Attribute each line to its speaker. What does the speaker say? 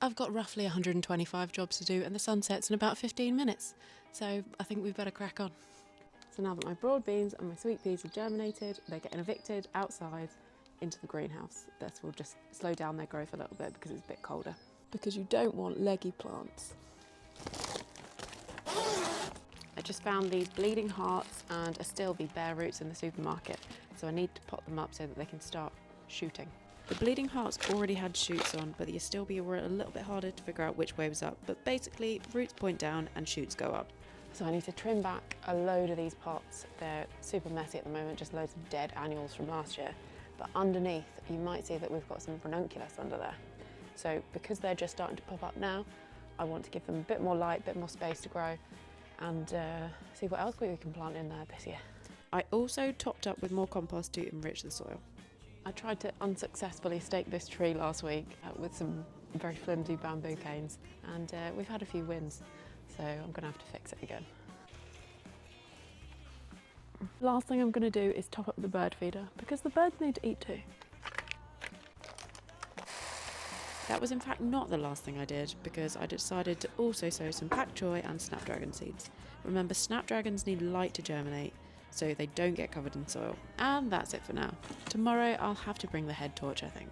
Speaker 1: I've got roughly 125 jobs to do and the sun sets in about 15 minutes, so I think we've better crack on. So now that my broad beans and my sweet peas have germinated, they're getting evicted outside into the greenhouse. This will just slow down their growth a little bit because it's a bit colder. Because you don't want leggy plants. I just found these bleeding hearts and Astilbe bare roots in the supermarket, so I need to pot them up so that they can start shooting. The bleeding hearts already had shoots on, but the Astilbe were a little bit harder to figure out which way was up, but basically roots point down and shoots go up. So I need to trim back a load of these pots. They're super messy at the moment, just loads of dead annuals from last year. But underneath, you might see that we've got some ranunculus under there. So because they're just starting to pop up now, I want to give them a bit more light, a bit more space to grow, and see what else we can plant in there this year. I also topped up with more compost to enrich the soil. I tried to unsuccessfully stake this tree last week with some very flimsy bamboo canes, and we've had a few wins, so I'm going to have to fix it again. Last thing I'm going to do is top up the bird feeder, because the birds need to eat too. That was in fact not the last thing I did, because I decided to also sow some pak choi and snapdragon seeds. Remember, snapdragons need light to germinate, so they don't get covered in soil. And that's it for now. Tomorrow I'll have to bring the head torch, I think.